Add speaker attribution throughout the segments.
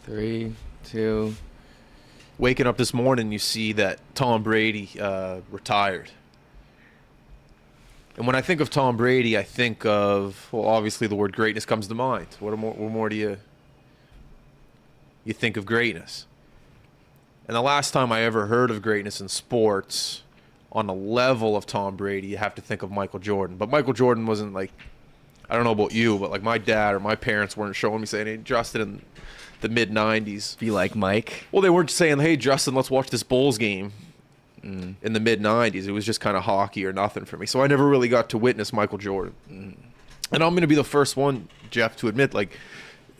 Speaker 1: 3, 2.
Speaker 2: Waking up this morning, you see that Tom Brady retired. And when I think of Tom Brady, I think of, well, obviously the word greatness comes to mind. What more do you think of greatness? And the last time I ever heard of greatness in sports on the level of Tom Brady, you have to think of Michael Jordan. But Michael Jordan wasn't like, I don't know about you, but like my dad or my parents weren't showing me saying, hey, Justin, in the mid-90s.
Speaker 1: Be like Mike.
Speaker 2: Well, they weren't saying, hey, Justin, let's watch this Bulls game in the mid-90s. It was just kind of hockey or nothing for me. So I never really got to witness Michael Jordan. And I'm going to be the first one, Jeff, to admit, like,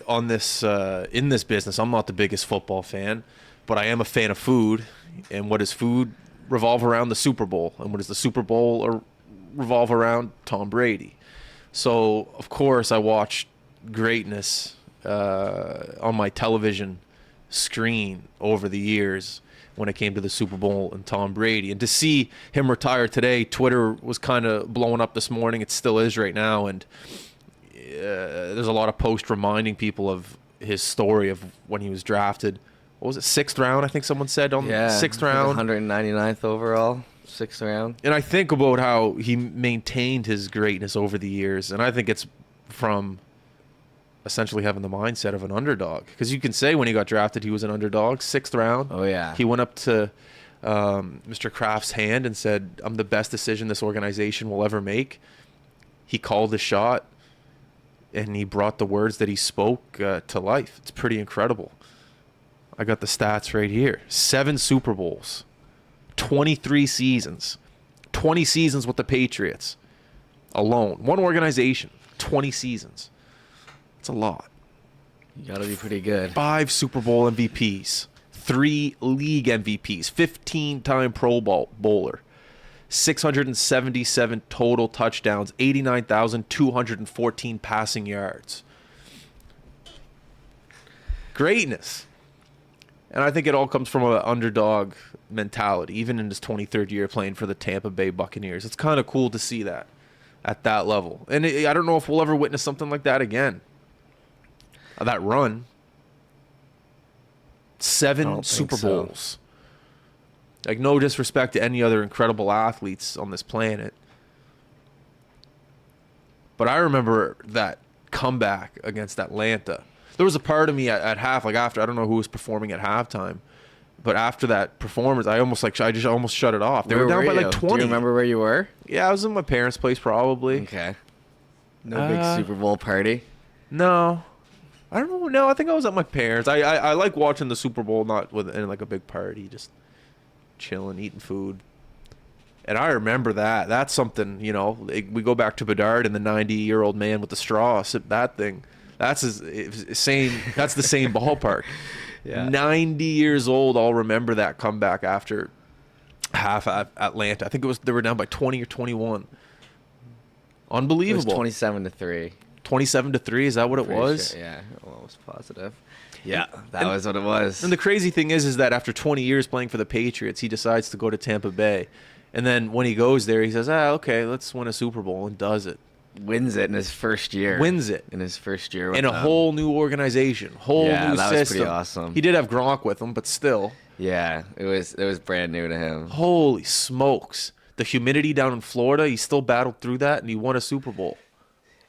Speaker 2: on this in this business, I'm not the biggest football fan, but I am a fan of food. And what does food revolve around? The Super Bowl. And what does the Super Bowl revolve around? Tom Brady. So, of course, I watched greatness on my television screen over the years when it came to the Super Bowl and Tom Brady. And to see him retire today, Twitter was kind of blowing up this morning. It still is right now. And there's a lot of posts reminding people of his story of when he was drafted. What was it, 6th round, I think someone said, on the 6th round?
Speaker 1: 199th overall, 6th round.
Speaker 2: And I think about how he maintained his greatness over the years. And I think it's from essentially having the mindset of an underdog. Because you can say when he got drafted, he was an underdog, 6th round.
Speaker 1: Oh, yeah.
Speaker 2: He went up to Mr. Kraft's hand and said, I'm the best decision this organization will ever make. He called the shot, and he brought the words that he spoke to life. It's pretty incredible. I got the stats right here. 7 Super Bowls, 23 seasons, 20 seasons with the Patriots alone. One organization, 20 seasons. It's a lot.
Speaker 1: You got to be pretty good.
Speaker 2: 5 Super Bowl MVPs, 3 league MVPs, 15-time Pro Bowler, 677 total touchdowns, 89,214 passing yards. Greatness. And I think it all comes from an underdog mentality, even in his 23rd year playing for the Tampa Bay Buccaneers. It's kind of cool to see that at that level. And I don't know if we'll ever witness something like that again. That run. 7 Super Bowls. Like, no disrespect to any other incredible athletes on this planet. But I remember that comeback against Atlanta. There was a part of me at half, like after, I don't know who was performing at halftime, but after that performance, I just almost shut it off. They were down by like 20.
Speaker 1: Do you remember where you were?
Speaker 2: Yeah, I was in my parents' place probably.
Speaker 1: Okay. No big Super Bowl party?
Speaker 2: No. I don't know. No, I think I was at my parents'. I like watching the Super Bowl, not in like a big party, just chilling, eating food. And I remember that. That's something, you know, we go back to Bedard and the 90-year-old man with the straw. That thing. That's the same ballpark.
Speaker 1: Yeah.
Speaker 2: 90 years old, I'll remember that comeback after half at Atlanta. I think they were down by 20 or 21. Unbelievable.
Speaker 1: It was 27-3.
Speaker 2: 27-3, is that what it was?
Speaker 1: Sure. Yeah, almost positive. Yeah, that was what it was.
Speaker 2: And the crazy thing is that after 20 years playing for the Patriots, he decides to go to Tampa Bay. And then when he goes there, he says, okay, let's win a Super Bowl, and does it.
Speaker 1: Wins it in his first year.
Speaker 2: Wins it.
Speaker 1: In his first year.
Speaker 2: In a whole new organization, whole new system.
Speaker 1: Yeah, that was pretty awesome.
Speaker 2: He did have Gronk with him, but still.
Speaker 1: Yeah, it was brand new to him.
Speaker 2: Holy smokes. The humidity down in Florida, he still battled through that, and he won a Super Bowl.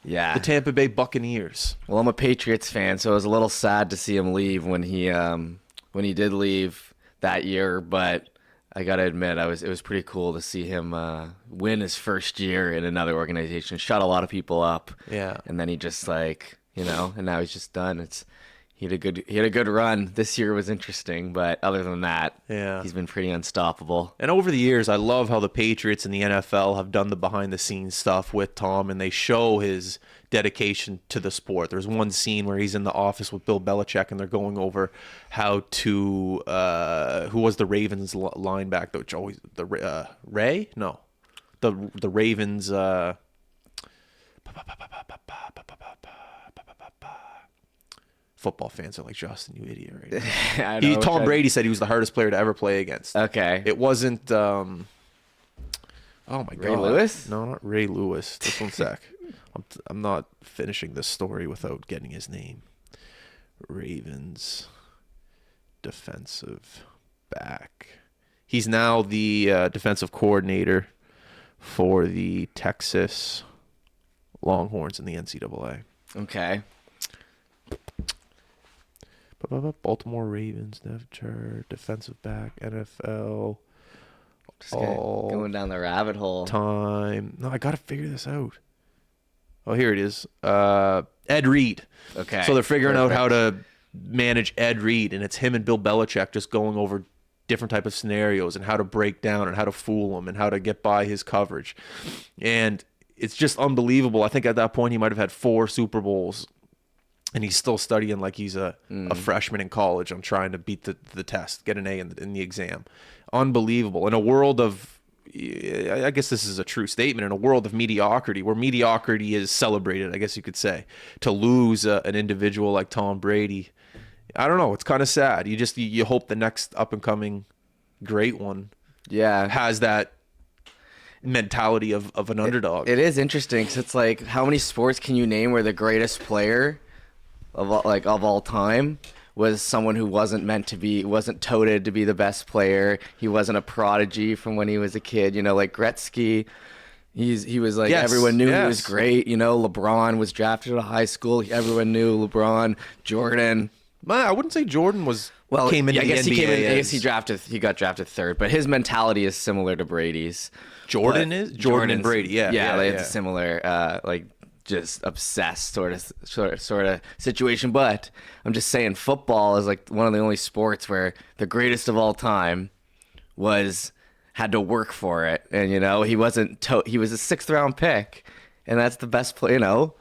Speaker 1: Yeah.
Speaker 2: The Tampa Bay Buccaneers.
Speaker 1: Well, I'm a Patriots fan, so it was a little sad to see him leave when he did leave that year, but I got to admit, it was pretty cool to see him win his first year in another organization. Shut a lot of people up.
Speaker 2: Yeah.
Speaker 1: And then he just and now he's just done. He had a good run. This year was interesting, but other than that,
Speaker 2: yeah,
Speaker 1: he's been pretty unstoppable.
Speaker 2: And over the years, I love how the Patriots and the NFL have done the behind-the-scenes stuff with Tom, and they show his dedication to the sport. There's one scene where he's in the office with Bill Belichick, and they're going over how to who was the Ravens linebacker, which always Ray? No, the Ravens. Football fans are like, Justin, you idiot, right now. Tom Brady said he was the hardest player to ever play against.
Speaker 1: Okay.
Speaker 2: It wasn't, oh my God.
Speaker 1: Ray Lewis?
Speaker 2: No, not Ray Lewis. Just one sec. I'm not finishing this story without getting his name. Ravens. defensive back. He's now the defensive coordinator for the Texas Longhorns in the NCAA.
Speaker 1: Okay.
Speaker 2: Baltimore Ravens, depth chart, defensive back, NFL.
Speaker 1: Just going down the rabbit hole.
Speaker 2: Time. No, I got to figure this out. Oh, here it is. Ed Reed.
Speaker 1: Okay.
Speaker 2: So they're figuring out how to manage Ed Reed, and it's him and Bill Belichick just going over different type of scenarios and how to break down and how to fool him and how to get by his coverage. And it's just unbelievable. I think at that point he might have had 4 Super Bowls, and he's still studying like he's a freshman in college on trying to beat the test, get an A in the exam. Unbelievable. In a world of, I guess this is a true statement, in a world of mediocrity, where mediocrity is celebrated, I guess you could say, to lose an individual like Tom Brady, I don't know, it's kind of sad. You hope the next up-and-coming great one has that mentality of an underdog.
Speaker 1: It is interesting because it's like, how many sports can you name where the greatest player of all time was someone who wasn't touted to be the best player. He wasn't a prodigy from when he was a kid, like Gretzky. He was like, everyone knew he was great. LeBron was drafted out of high school. Everyone knew LeBron. Jordan.
Speaker 2: I wouldn't say Jordan came into the NBA.
Speaker 1: I guess he got drafted third, but his mentality is similar to Brady's.
Speaker 2: Jordan and Brady, they have
Speaker 1: a similar just obsessed sort of situation. But I'm just saying, football is like one of the only sports where the greatest of all time had to work for it, and he wasn't. He was a 6th round pick, and that's the best play. How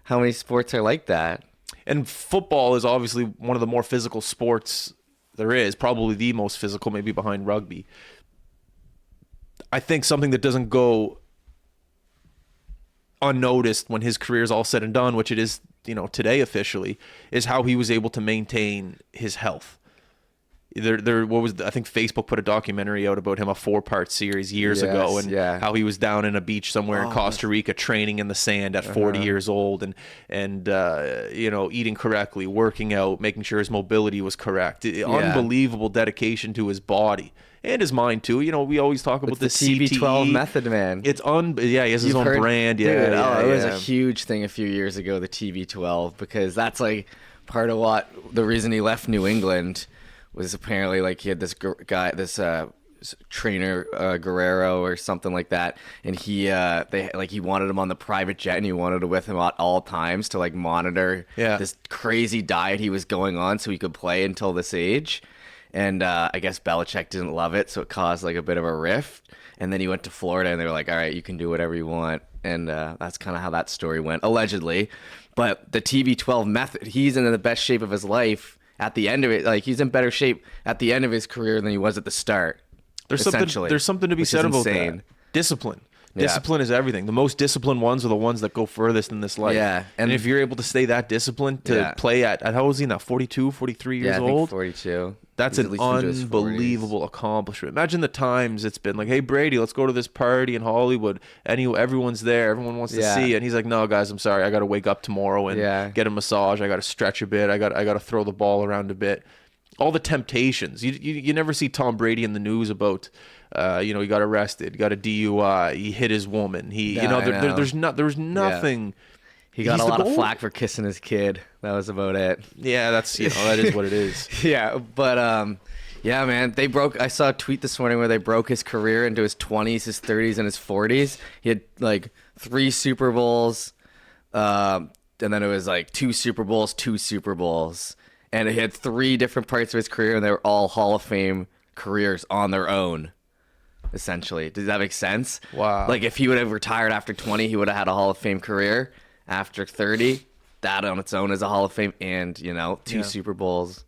Speaker 1: many sports are like that?
Speaker 2: And football is obviously one of the more physical sports there is, probably the most physical, maybe behind rugby. I think something that doesn't go unnoticed when his career is all said and done, which it is, today officially, is how he was able to maintain his health. I think Facebook put a documentary out about him, a 4-part series years ago, and how he was down in a beach somewhere in Costa Rica training in the sand at 40 years old, and eating correctly, working out, making sure his mobility was correct. Unbelievable dedication to his body. And his mind too. We always talk about the
Speaker 1: TB12
Speaker 2: CTE
Speaker 1: method, man.
Speaker 2: It's he has his own brand.
Speaker 1: It was a huge thing a few years ago, the TB12, because that's like part of the reason he left New England was apparently like he had this guy, this trainer Guerrero or something like that, and he wanted him on the private jet, and he wanted him with him at all times to like monitor this crazy diet he was going on so he could play until this age. And I guess Belichick didn't love it, so it caused like a bit of a rift. And then he went to Florida, and they were like, all right, you can do whatever you want. And that's kind of how that story went, allegedly. But the TB12 method, he's in the best shape of his life at the end of it. Like, he's in better shape at the end of his career than he was at the start.
Speaker 2: There's something to be said about that. Discipline. Discipline is everything. The most disciplined ones are the ones that go furthest in this life.
Speaker 1: Yeah.
Speaker 2: And if you're able to stay that disciplined to play at how old is he now? 42, 43 years old?
Speaker 1: I think 42.
Speaker 2: That's an unbelievable accomplishment. Imagine the times it's been like, hey, Brady, let's go to this party in Hollywood. Everyone's there. Everyone wants to see. And he's like, no, guys, I'm sorry. I got to wake up tomorrow and get a massage. I got to stretch a bit. I got to throw the ball around a bit. All the temptations. You never see Tom Brady in the news about, he got arrested, got a DUI, he hit his woman. There's nothing.
Speaker 1: Yeah. He got a lot of flack for kissing his kid. That was about it.
Speaker 2: Yeah, that's that is what it is.
Speaker 1: Yeah, but man, I saw a tweet this morning where they broke his career into his 20s, his 30s, and his 40s. He had like 3 Super Bowls, and then it was like 2 Super Bowls, 2 Super Bowls. And he had 3 different parts of his career, and they were all Hall of Fame careers on their own, essentially. Does that make sense?
Speaker 2: Wow.
Speaker 1: Like, if he would have retired after 20, he would have had a Hall of Fame career. After 30, that on its own is a Hall of Fame, and, 2 Super Bowls.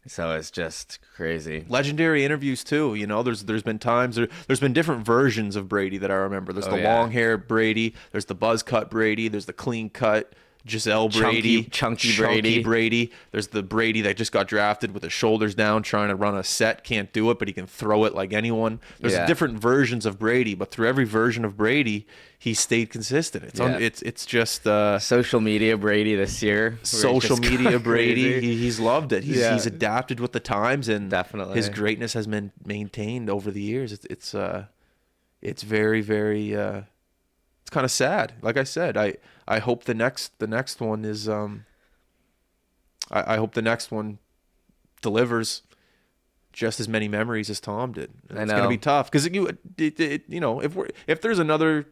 Speaker 1: So it's just crazy.
Speaker 2: Legendary interviews, too. There's been times, there's been different versions of Brady that I remember. There's the long hair Brady, there's the buzz cut Brady, there's the clean cut Giselle Brady,
Speaker 1: Chunky Brady.
Speaker 2: Brady. There's the Brady that just got drafted with his shoulders down, trying to run a set, can't do it, but he can throw it like anyone. There's different versions of Brady, but through every version of Brady, he stayed consistent. It's just
Speaker 1: social media Brady this year.
Speaker 2: Social media Brady. He's loved it. He's adapted with the times, and
Speaker 1: definitely
Speaker 2: his greatness has been maintained over the years. It's very, very. It's kind of sad. Like I said, I hope the next one is I hope the next one delivers just as many memories as Tom did. And it's going to be tough because if there's another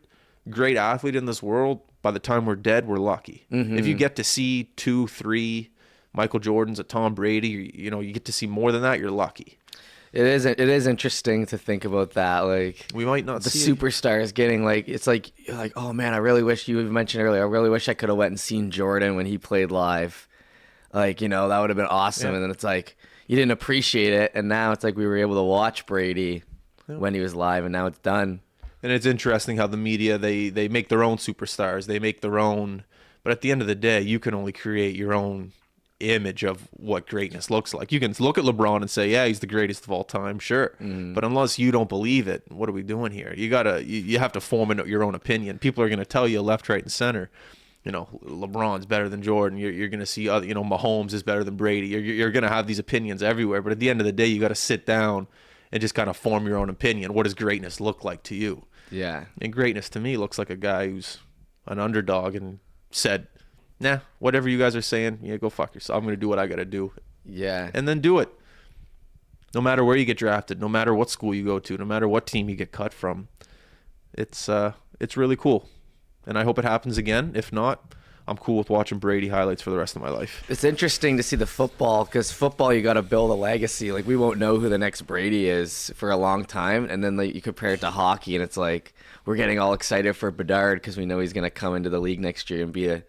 Speaker 2: great athlete in this world, by the time we're dead, we're lucky. If you get to see 2, 3 Michael Jordans, a Tom Brady, you get to see more than that, you're lucky.
Speaker 1: It is interesting to think about that. Like,
Speaker 2: we might not
Speaker 1: the
Speaker 2: see
Speaker 1: superstars getting it's like, oh man, I really wish, you mentioned earlier, I really wish I could have went and seen Jordan when he played live. Like, that would have been awesome. And then it's like, you didn't appreciate it. And now it's like we were able to watch Brady when he was live, and now it's done.
Speaker 2: And it's interesting how the media, they make their own superstars. They make their own, but at the end of the day, you can only create your own image of what greatness looks like. You can look at LeBron and say, yeah, he's the greatest of all time, sure. But unless you don't believe it, what are we doing here? You have to form your own opinion. People are going to tell you left, right, and center. LeBron's better than Jordan. You're going to see other, Mahomes is better than Brady. You're going to have these opinions everywhere. But at the end of the day, you got to sit down and just kind of form your own opinion. What does greatness look like to you?
Speaker 1: Yeah.
Speaker 2: And greatness to me looks like a guy who's an underdog and said, nah, whatever you guys are saying, go fuck yourself. I'm going to do what I got to do.
Speaker 1: Yeah.
Speaker 2: And then do it. No matter where you get drafted, no matter what school you go to, no matter what team you get cut from. It's really cool. And I hope it happens again. If not, I'm cool with watching Brady highlights for the rest of my life.
Speaker 1: It's interesting to see the football, because football, you got to build a legacy. Like, we won't know who the next Brady is for a long time. And then you compare it to hockey, and it's like we're getting all excited for Bedard because we know he's going to come into the league next year and be a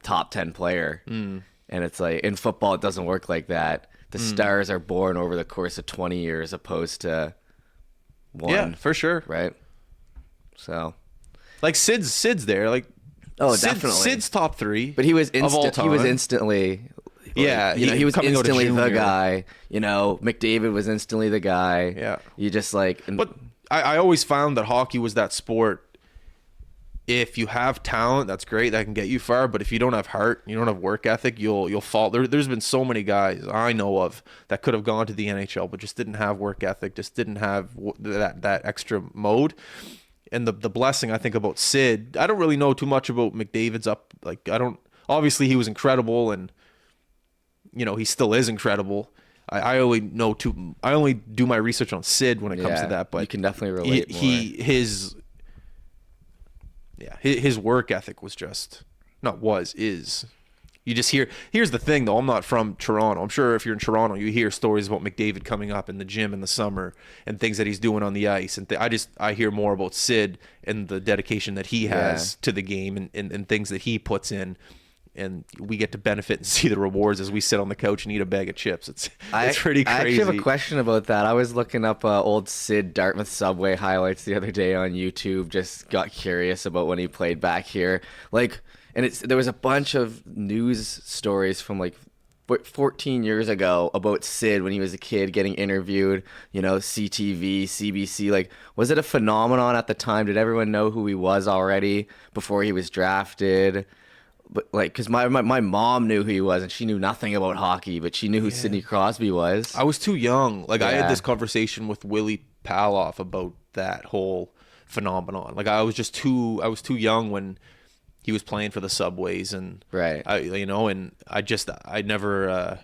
Speaker 1: top 10 player. And it's like, in football, it doesn't work like that. The stars are born over the course of 20 years opposed to one.
Speaker 2: Yeah, for sure.
Speaker 1: Right? So,
Speaker 2: like Sid's there. Like,
Speaker 1: definitely.
Speaker 2: Sid's top 3.
Speaker 1: But he was
Speaker 2: of all time.
Speaker 1: he was instantly he was instantly the guy. McDavid was instantly the guy.
Speaker 2: Yeah.
Speaker 1: You just
Speaker 2: But I always found that hockey was that sport. If you have talent, that's great. That can get you far. But if you don't have heart, you don't have work ethic, you'll fall. There's been so many guys I know of that could have gone to the NHL, but just didn't have work ethic, just didn't have that extra mode. And the blessing, I think, about Sid, I don't really know too much about McDavid's up. Like, obviously he was incredible, and he still is incredible. I only do my research on Sid when it comes to that, but
Speaker 1: you can definitely relate
Speaker 2: his work ethic is. You just here's the thing though, I'm not from Toronto. I'm sure if you're in Toronto, you hear stories about McDavid coming up in the gym in the summer and things that he's doing on the ice. And I hear more about Sid and the dedication that he has to the game and things that he puts in. And we get to benefit and see the rewards as we sit on the couch and eat a bag of chips. It's pretty crazy.
Speaker 1: I actually have a question about that. I was looking up old Sid Dartmouth Subway highlights the other day on YouTube. Just got curious about when he played back here. And there was a bunch of news stories from 14 years ago about Sid when he was a kid getting interviewed, CTV, CBC. Was it a phenomenon at the time? Did everyone know who he was already before he was drafted? But because my mom knew who he was, and she knew nothing about hockey, but she knew who Sidney Crosby was.
Speaker 2: I was too young. I had this conversation with Willie Paloff about that whole phenomenon. I was too young when he was playing for the Subways, and
Speaker 1: right.
Speaker 2: I never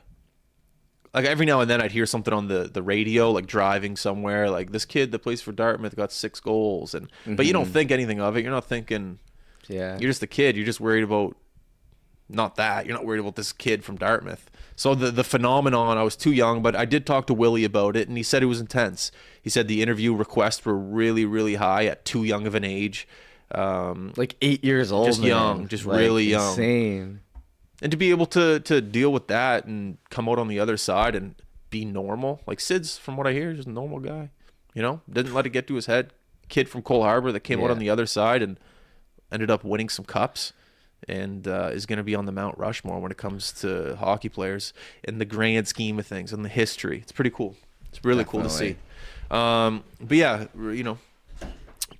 Speaker 2: every now and then I'd hear something on the radio, driving somewhere, this kid that plays for Dartmouth got 6 goals, and but you don't think anything of it. You're not thinking, you're just a kid. You're just worried about not that. You're not worried about this kid from Dartmouth. So the phenomenon, I was too young, but I did talk to Willie about it, and he said it was intense. He said the interview requests were really, really high at too young of an age.
Speaker 1: 8 years old,
Speaker 2: just young, just really young,
Speaker 1: insane.
Speaker 2: And to be able to deal with that and come out on the other side and be normal, Sid's, from what I hear, just a normal guy. Didn't let it get to his head. Kid from Cole Harbour that came out on the other side and ended up winning some cups. and is going to be on the Mount Rushmore when it comes to hockey players in the grand scheme of things and the history. It's pretty cool. It's really cool to see. But yeah,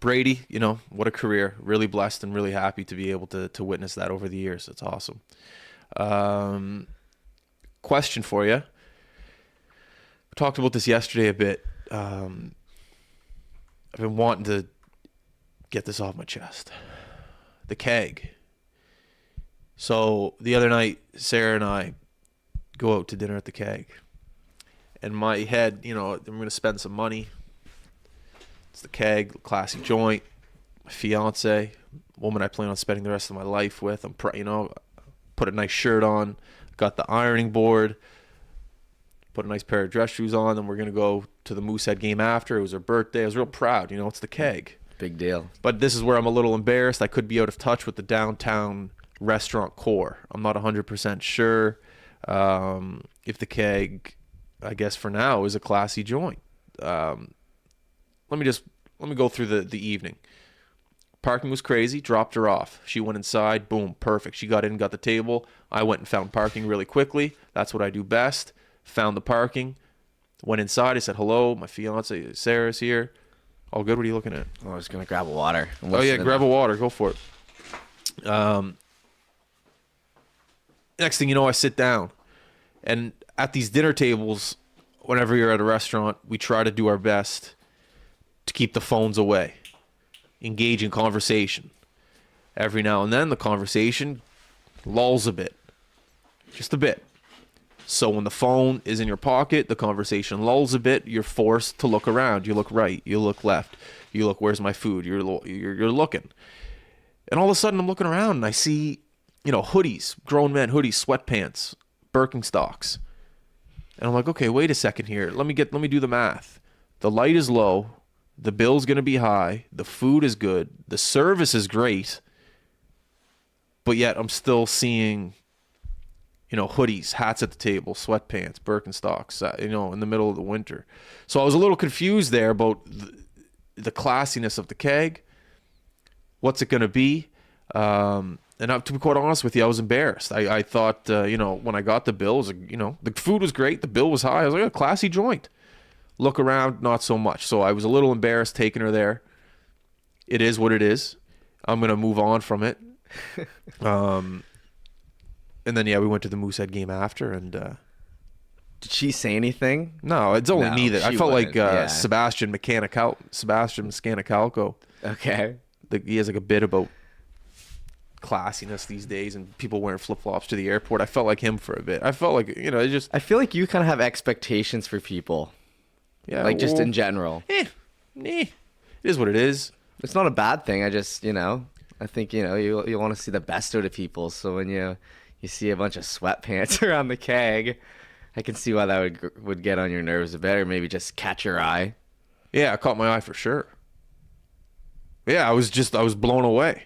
Speaker 2: Brady, what a career. Really blessed and really happy to be able to witness that over the years. It's awesome. Question for you. We talked about this yesterday a bit. I've been wanting to get this off my chest. The keg. So the other night, Sarah and I go out to dinner at the keg. And my head, I'm going to spend some money. It's the keg, classy joint, my fiance, woman I plan on spending the rest of my life with. Put a nice shirt on, got the ironing board, put a nice pair of dress shoes on, and we're going to go to the Moosehead game after. It was her birthday. I was real proud. It's the keg.
Speaker 1: Big deal.
Speaker 2: But this is where I'm a little embarrassed. I could be out of touch with the downtown restaurant core. I'm not 100% sure if the keg, I guess for now, is a classy joint. Let me go through the evening. Parking was crazy. Dropped her off. She went inside. Boom. Perfect. She got in, got the table. I went and found parking really quickly. That's what I do best. Found the parking. Went inside. I said, hello. My fiance, Sarah's here. All good. What are you looking at?
Speaker 1: I was going to grab a water.
Speaker 2: Oh, yeah. Grab a water. Go for it. Next thing you know, I sit down. And at these dinner tables, whenever you're at a restaurant, we try to do our best to keep the phones away. Engage in conversation. Every now and then, the conversation lulls a bit. Just a bit. So when the phone is in your pocket, the conversation lulls a bit. You're forced to look around. You look right. You look left. You look, where's my food? You're looking. And all of a sudden, I'm looking around and I see, hoodies, grown men hoodies, sweatpants, Birkenstocks. And I'm like, okay, wait a second here. Let me do the math. The light is low. The bill's going to be high. The food is good. The service is great. But yet I'm still seeing, hoodies, hats at the table, sweatpants, Birkenstocks, in the middle of the winter. So I was a little confused there about the classiness of the keg. What's it going to be? And to be quite honest with you, I was embarrassed. I thought, when I got the bill, the food was great. The bill was high. I was like, a classy joint. Look around, not so much. So I was a little embarrassed taking her there. It is what it is. I'm going to move on from it. And then, we went to the Moosehead game after. And
Speaker 1: did she say anything?
Speaker 2: no, it's only me that I felt like
Speaker 1: yeah.
Speaker 2: Sebastian Mascanicalco.
Speaker 1: Okay.
Speaker 2: He has like a bit about classiness these days and people wearing flip-flops to the airport. I felt like him for a bit. I felt like,
Speaker 1: I feel like you kind of have expectations for people.
Speaker 2: Yeah,
Speaker 1: like just in general.
Speaker 2: It is what it is.
Speaker 1: It's not a bad thing. I just, I think, you want to see the best out of people. So when you see a bunch of sweatpants around the keg, I can see why that would get on your nerves a bit, or maybe just catch your eye.
Speaker 2: Yeah, it caught my eye for sure. Yeah, I was blown away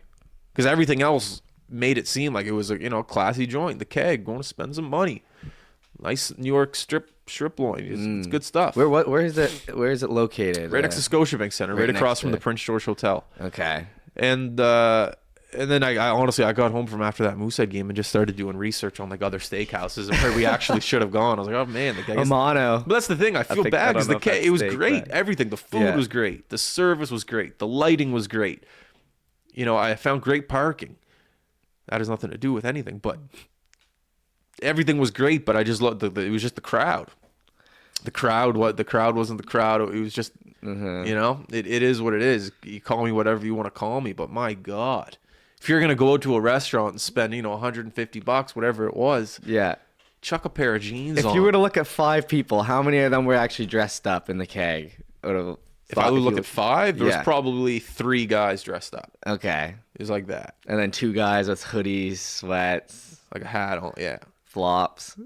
Speaker 2: because everything else made it seem like it was a, classy joint. The keg, going to spend some money. Nice New York strip loin. It's good stuff.
Speaker 1: Where is it located?
Speaker 2: Right next to Scotiabank Center, right across from the Prince George Hotel.
Speaker 1: Okay.
Speaker 2: And then I honestly got home from after that Moosehead game and just started doing research on like other steakhouses and where we actually should have gone. I was like, oh man, the guy.
Speaker 1: Amano.
Speaker 2: But that's the thing. I feel bad because it was great.
Speaker 1: But...
Speaker 2: Everything. The food was great. The service was great. The lighting was great. I found great parking. That has nothing to do with anything, but everything was great. But I just loved it was just the crowd. The crowd wasn't the crowd. It was just, it is what it is. You call me whatever you want to call me, but my God, if you're going to go to a restaurant and spend, $150, whatever it was.
Speaker 1: Yeah.
Speaker 2: Chuck a pair of jeans on.
Speaker 1: If you were to look at 5 people, how many of them were actually dressed up in the keg?
Speaker 2: If I would look at 5, there was probably 3 guys dressed up.
Speaker 1: Okay.
Speaker 2: It was like that.
Speaker 1: And then 2 guys with hoodies, sweats.
Speaker 2: Like a hat on, yeah.
Speaker 1: Flops.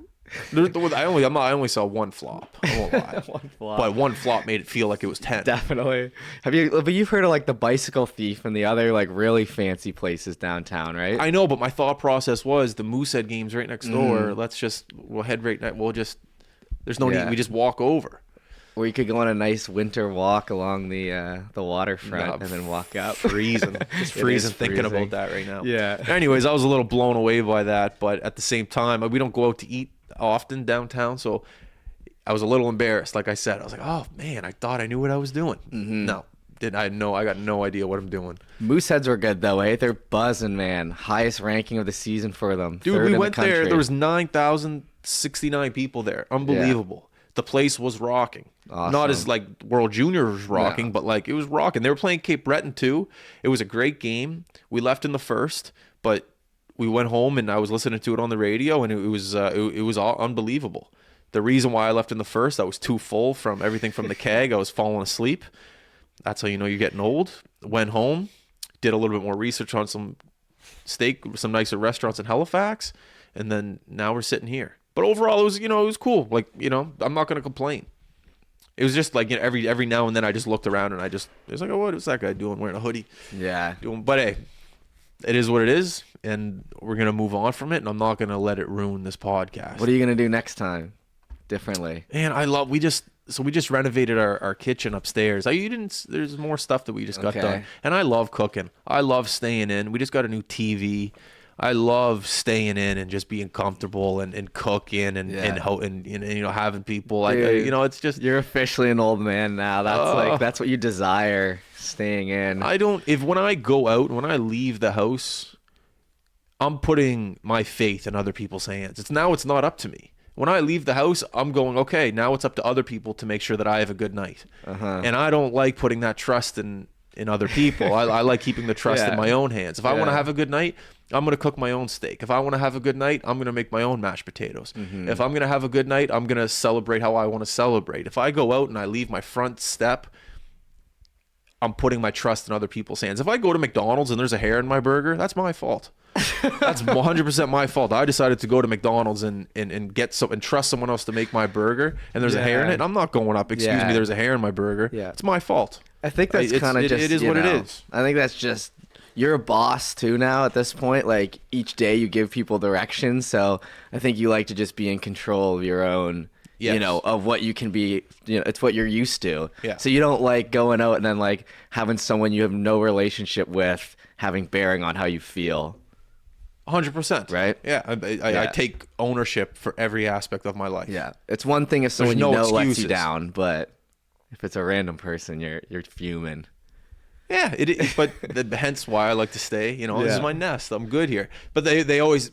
Speaker 2: I only saw 1 flop. I won't lie.
Speaker 1: 1 flop.
Speaker 2: But 1 flop made it feel like it was 10.
Speaker 1: Definitely. But you've heard of like the Bicycle Thief and the other like really fancy places downtown, right?
Speaker 2: I know, but my thought process was the Moosehead game's right next door. We'll head right next. There's no need. We just walk over.
Speaker 1: Or you could go on a nice winter walk along the waterfront and then walk up.
Speaker 2: Freezing. Just freezing thinking
Speaker 1: freezing.
Speaker 2: about that right now.
Speaker 1: Yeah.
Speaker 2: Anyways, I was a little blown away by that, but at the same time, we don't go out to eat often downtown, so I was a little embarrassed. Like I said, I was like, oh man, I thought I knew what I was doing. No. I got no idea what I'm doing.
Speaker 1: Mooseheads were good though, eh? They're buzzing, man. Highest ranking of the season for them.
Speaker 2: Dude,
Speaker 1: Third
Speaker 2: we
Speaker 1: in
Speaker 2: went
Speaker 1: the
Speaker 2: there.
Speaker 1: country.
Speaker 2: There was 9,069 people there. Unbelievable. The place was rocking.
Speaker 1: Awesome.
Speaker 2: Not as like World Junior was rocking, but like it was rocking. They were playing Cape Breton too. It was a great game. We left in the first, but we went home and I was listening to it on the radio, and it was all unbelievable. The reason why I left in the first, I was too full from everything from the keg. I was falling asleep. That's how you know you're getting old. Went home, did a little bit more research on some nicer restaurants in Halifax, and then now we're sitting here. But overall, it was cool. Like, I'm not gonna complain. It was just like, every now and then I just looked around and it was like, oh, what is that guy doing wearing a hoodie?
Speaker 1: Yeah.
Speaker 2: But hey, it is what it is, and we're gonna move on from it, and I'm not gonna let it ruin this podcast.
Speaker 1: What are you gonna do next time? Differently.
Speaker 2: Man, we just renovated our kitchen upstairs. There's more stuff that we just got done. And I love cooking. I love staying in. We just got a new TV. I love staying in and just being comfortable and cooking and having people.
Speaker 1: Dude,
Speaker 2: it's just,
Speaker 1: you're officially an old man now. That's what you desire, staying in.
Speaker 2: When I go out, when I leave the house, I'm putting my faith in other people's hands. It's not up to me. When I leave the house, I'm going, okay, now it's up to other people to make sure that I have a good night. And I don't like putting that trust in other people. I like keeping the trust in my own hands. If I want to have a good night, I'm going to cook my own steak. If I want to have a good night, I'm going to make my own mashed potatoes. If I'm going to have a good night, I'm going to celebrate how I want to celebrate. If I go out and I leave my front step, I'm putting my trust in other people's hands. If I go to McDonald's and there's a hair in my burger, that's my fault. That's 100% my fault. I decided to go to McDonald's and trust someone else to make my burger, and there's a hair in it. I'm not going up. Excuse me, there's a hair in my burger. Yeah, it's my fault.
Speaker 1: I think that's kind of just
Speaker 2: it is what it is.
Speaker 1: I think that's just, you're a boss too now at this point. Like, each day you give people direction, so I think you like to just be in control of your own. Yes. Of what you can be, it's what you're used to.
Speaker 2: Yeah.
Speaker 1: So you don't like going out and then like having someone you have no relationship with having bearing on how you feel.
Speaker 2: 100%.
Speaker 1: Right?
Speaker 2: Yeah. I take ownership for every aspect of my life.
Speaker 1: Yeah. It's one thing if someone lets you down, but if it's a random person, you're fuming.
Speaker 2: Yeah, but hence why I like to stay. This is my nest. I'm good here. But they always,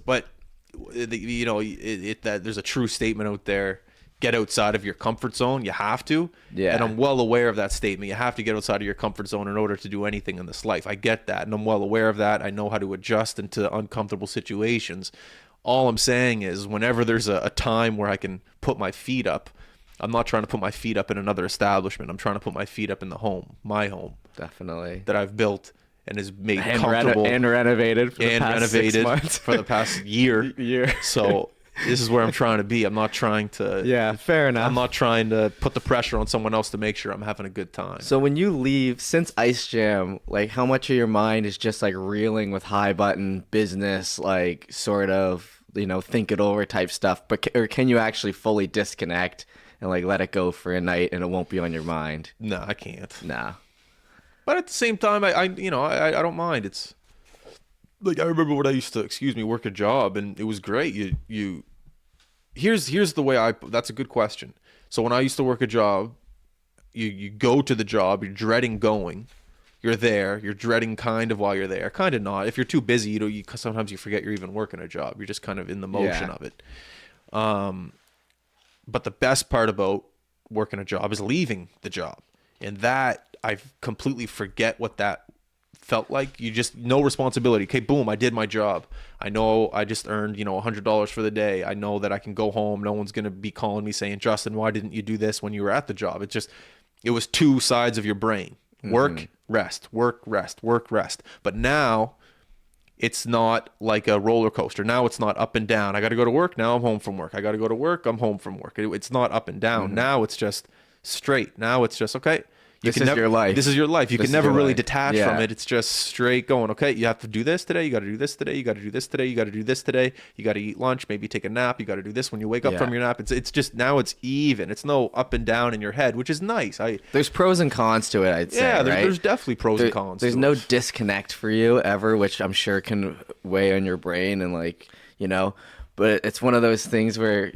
Speaker 2: there's a true statement out there. Get outside of your comfort zone. You have to. Yeah. And I'm well aware of that statement. You have to get outside of your comfort zone in order to do anything in this life. I get that, and I'm well aware of that. I know how to adjust into uncomfortable situations. All I'm saying is, whenever there's a time where I can put my feet up, I'm not trying to put my feet up in another establishment. I'm trying to put my feet up in the home, my home.
Speaker 1: Definitely.
Speaker 2: That I've built and is made comfortable.
Speaker 1: And renovated for the past 6 months.
Speaker 2: For the past year. So this is where I'm trying to be. I'm not trying to.
Speaker 1: Yeah, fair enough.
Speaker 2: I'm not trying to put the pressure on someone else to make sure I'm having a good time.
Speaker 1: So when you leave, since Ice Jam, like, how much of your mind is just like reeling with high button business, like sort of, think it over type stuff, or can you actually fully disconnect and like let it go for a night and it won't be on your mind?
Speaker 2: No, I can't.
Speaker 1: Nah.
Speaker 2: But at the same time, I don't mind. It's like, I remember when I used to, work a job, and it was great. Here's the way that's a good question. So when I used to work a job, you go to the job, you're dreading going. You're there, you're dreading kind of while you're there, kind of not. If you're too busy, sometimes you forget you're even working a job. You're just kind of in the motion of it. But the best part about working a job is leaving the job. And that, I completely forget what that felt like. You just, no responsibility. Okay, boom, I did my job. I know I just earned, $100 for the day. I know that I can go home. No one's going to be calling me saying, Justin, why didn't you do this when you were at the job? It was two sides of your brain. Work, rest, work, rest, work, rest. But now it's not like a roller coaster. Now it's not up and down. I got to go to work. Now I'm home from work. I got to go to work. I'm home from work. It's not up and down. Now it's just straight. Now it's just, okay,
Speaker 1: This is your life.
Speaker 2: This is your life. You
Speaker 1: This
Speaker 2: can
Speaker 1: is
Speaker 2: never
Speaker 1: your
Speaker 2: really
Speaker 1: life.
Speaker 2: detach
Speaker 1: Yeah.
Speaker 2: from it. It's just straight going. Okay, you have to do this today. You got to do this today. You got to do this today. You got to do this today. You got to eat lunch. Maybe take a nap. You got to do this when you wake up
Speaker 1: Yeah.
Speaker 2: from your nap. It's just now it's even. It's no up and down in your head, which is nice.
Speaker 1: There's pros and cons to it, I'd say.
Speaker 2: Yeah,
Speaker 1: right?
Speaker 2: there's definitely pros and cons.
Speaker 1: There's
Speaker 2: to
Speaker 1: no
Speaker 2: it.
Speaker 1: disconnect for you ever, which I'm sure can weigh on your brain and like, but it's one of those things where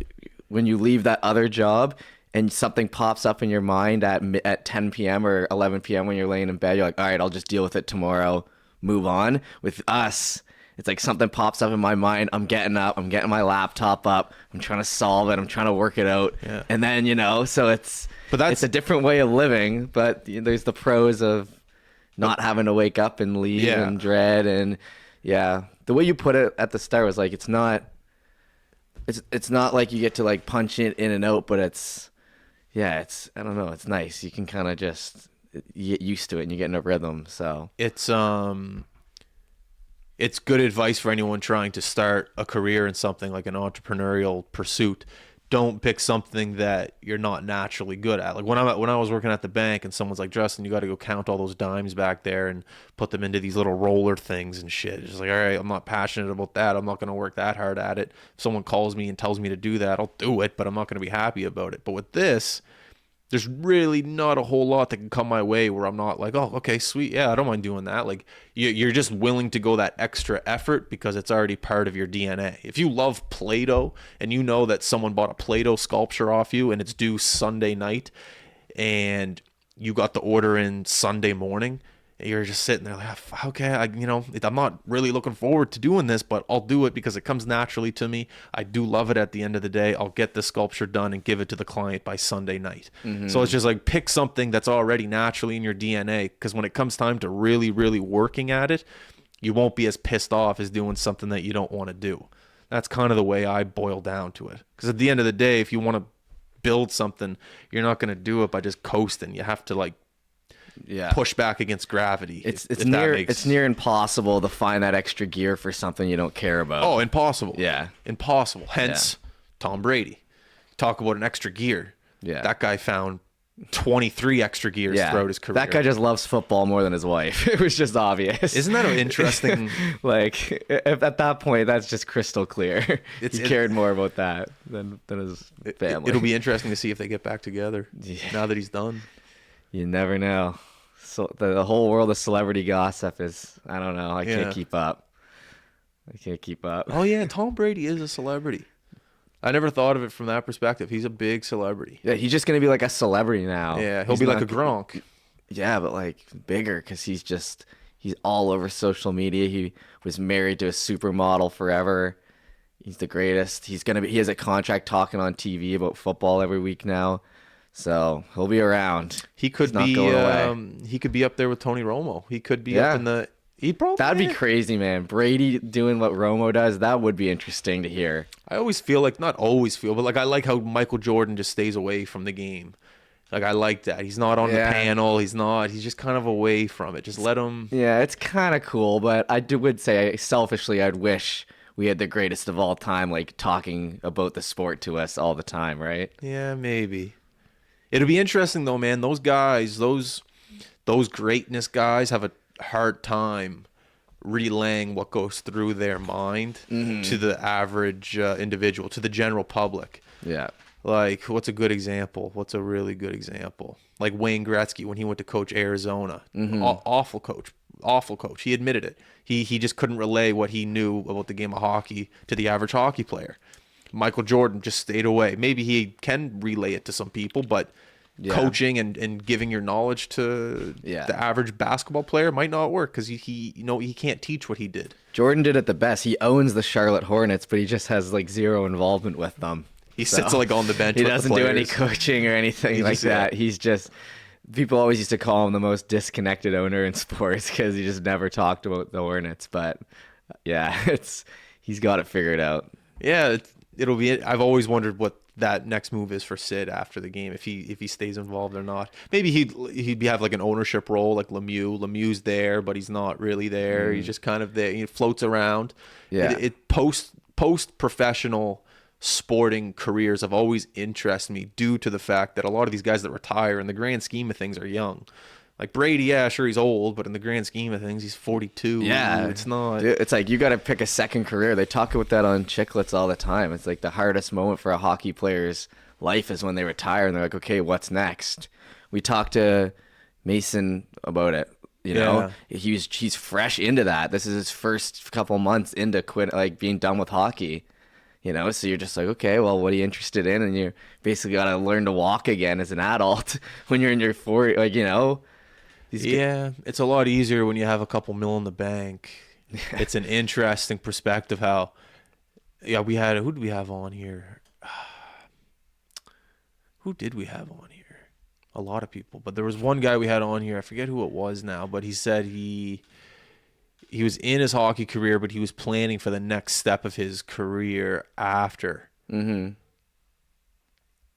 Speaker 1: when you leave that other job and something pops up in your mind at 10 p.m. or 11 p.m. when you're laying in bed, you're like, all right, I'll just deal with it tomorrow, move on. With us, it's like something pops up in my mind. I'm getting up, I'm getting my laptop up, I'm trying to solve it, I'm trying to work it out.
Speaker 2: Yeah.
Speaker 1: And then, so it's a different way of living, but there's the pros of not having to wake up and leave
Speaker 2: Yeah.
Speaker 1: and dread. And yeah, the way you put it at the start was like, it's not like you get to like punch it in and out, but I don't know, it's nice. You can kind of just get used to it and you get in a rhythm. So
Speaker 2: It's good advice for anyone trying to start a career in something like an entrepreneurial pursuit. Don't pick something that you're not naturally good at. Like when I was working at the bank and someone's like, Justin, you got to go count all those dimes back there and put them into these little roller things and shit. It's just like, all right, I'm not passionate about that. I'm not going to work that hard at it. If someone calls me and tells me to do that, I'll do it, but I'm not going to be happy about it. But with this, there's really not a whole lot that can come my way where I'm not like, oh, okay, sweet. Yeah, I don't mind doing that. Like you're just willing to go that extra effort because it's already part of your DNA. If you love Play-Doh and you know that someone bought a Play-Doh sculpture off you and it's due Sunday night and you got the order in Sunday morning, you're just sitting there like, okay, I'm not really looking forward to doing this, but I'll do it because it comes naturally to me. I do love it at the end of the day. I'll get the sculpture done and give it to the client by Sunday night. Mm-hmm. So it's just like pick something that's already naturally in your DNA, because when it comes time to really, really working at it, you won't be as pissed off as doing something that you don't want to do. That's kind of the way I boil down to it. Because at the end of the day, if you want to build something, you're not going to do it by just coasting. You have to push back against gravity.
Speaker 1: It's near impossible to find that extra gear for something you don't care about.
Speaker 2: Oh, impossible.
Speaker 1: Yeah.
Speaker 2: Impossible. Hence, Tom Brady. Talk about an extra gear.
Speaker 1: Yeah.
Speaker 2: That guy found 23 extra gears throughout his career.
Speaker 1: That guy just loves football more than his wife. It was just obvious.
Speaker 2: Isn't that an interesting...
Speaker 1: like, at that point, that's just crystal clear. He cared more about that than his family.
Speaker 2: It'll be interesting to see if they get back together now that he's done.
Speaker 1: You never know. So the whole world of celebrity gossip is, I don't know. I can't keep up.
Speaker 2: Oh, yeah. Tom Brady is a celebrity. I never thought of it from that perspective. He's a big celebrity.
Speaker 1: Yeah, he's just going to be like a celebrity now.
Speaker 2: Yeah, he'll be like a Gronk.
Speaker 1: Yeah, but like bigger because he's all over social media. He was married to a supermodel forever. He's the greatest. He has a contract talking on TV about football every week now. So he'll be around.
Speaker 2: He could be going away. He could be up there with Tony Romo. He could be up in the.
Speaker 1: That'd be crazy, man. Brady doing what Romo does. That would be interesting to hear.
Speaker 2: I always feel like, not always feel, but like I like how Michael Jordan just stays away from the game. Like I like that. He's not on the panel. He's just kind of away from it. Just let him.
Speaker 1: Yeah, it's kind of cool, but would say selfishly, I'd wish we had the greatest of all time, like talking about the sport to us all the time, right?
Speaker 2: Yeah, maybe. It'll be interesting though, man. Those guys, those greatness guys have a hard time relaying what goes through their mind to the average individual, to the general public.
Speaker 1: Yeah.
Speaker 2: Like, what's a good example? What's a really good example? Like Wayne Gretzky when he went to coach Arizona. Awful coach. He admitted it. He just couldn't relay what he knew about the game of hockey to the average hockey player. Michael Jordan just stayed away. Maybe he can relay it to some people, but coaching and giving your knowledge to the average basketball player might not work because he can't teach what he did.
Speaker 1: Jordan did it the best. He owns the Charlotte Hornets, but he just has like zero involvement with them.
Speaker 2: He sits like on the bench.
Speaker 1: He
Speaker 2: with
Speaker 1: doesn't
Speaker 2: the
Speaker 1: do any coaching or anything like that. He's just. People always used to call him the most disconnected owner in sports because he just never talked about the Hornets. But he's got it figured out.
Speaker 2: Yeah, it'll be. I've always wondered what that next move is for Sid after the game, if he stays involved or not. Maybe he'd have like an ownership role like Lemieux. Lemieux's there, but he's not really there. He's just kind of there. He floats around.
Speaker 1: Yeah.
Speaker 2: It post professional sporting careers have always interested me due to the fact that a lot of these guys that retire in the grand scheme of things are young. Like Brady, yeah, sure, he's old, but in the grand scheme of things, he's 42.
Speaker 1: Yeah,
Speaker 2: It's not.
Speaker 1: It's like you got to pick a second career. They talk about that on Chicklets all the time. It's like the hardest moment for a hockey player's life is when they retire and they're like, okay, what's next? We talked to Mason about it. You know, he's fresh into that. This is his first couple months into being done with hockey. You know, so you're just like, okay, well, what are you interested in? And you basically got to learn to walk again as an adult when you're in your 40s. Like, you know.
Speaker 2: It's a lot easier when you have a couple mil in the bank. It's an interesting perspective how, who did we have on here? Who did we have on here? A lot of people, but there was one guy we had on here. I forget who it was now, but he said he was in his hockey career, but he was planning for the next step of his career after.
Speaker 1: Mm-hmm.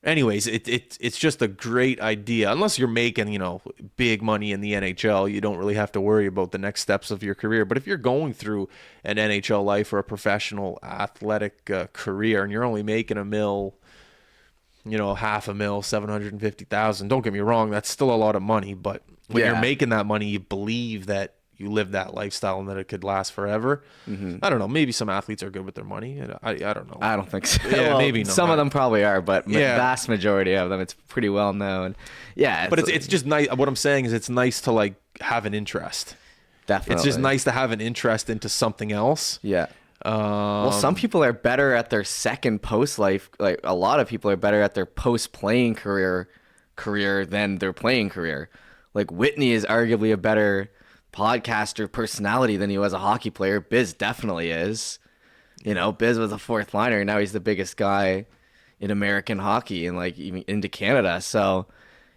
Speaker 2: Anyways, it's just a great idea. Unless you're making, big money in the NHL, you don't really have to worry about the next steps of your career. But if you're going through an NHL life or a professional athletic career and you're only making $1 million, $500,000, 750,000, don't get me wrong, that's still a lot of money. But when you're making that money, you believe that you live that lifestyle and that it could last forever.
Speaker 1: Mm-hmm.
Speaker 2: I don't know. Maybe some athletes are good with their money. I don't know.
Speaker 1: I don't think so.
Speaker 2: Yeah,
Speaker 1: well,
Speaker 2: maybe not.
Speaker 1: Some of them probably are, but vast majority of them, it's pretty well known. Yeah.
Speaker 2: But it's just nice. What I'm saying is it's nice to have an interest.
Speaker 1: Definitely.
Speaker 2: It's just nice to have an interest into something else.
Speaker 1: Yeah. Well, some people are better at their second post life. Like a lot of people are better at their post playing career than their playing career. Like Whitney is arguably a better podcaster personality than he was a hockey player. Biz definitely is. Biz was a fourth liner. Now he's the biggest guy in American hockey and even into Canada. So,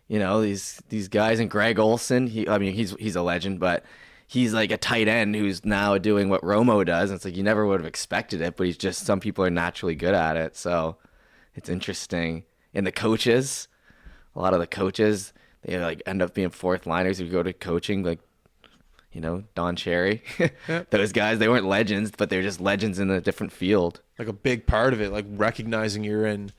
Speaker 1: these guys, and Greg Olson, he's a legend, but he's like a tight end who's now doing what Romo does. And it's like you never would have expected it, but some people are naturally good at it. So it's interesting. And the coaches, a lot of the coaches, they end up being fourth liners who go to coaching, Don Cherry. Those guys, they weren't legends, but they're just legends in a different field.
Speaker 2: Like a big part of it, like recognizing you're in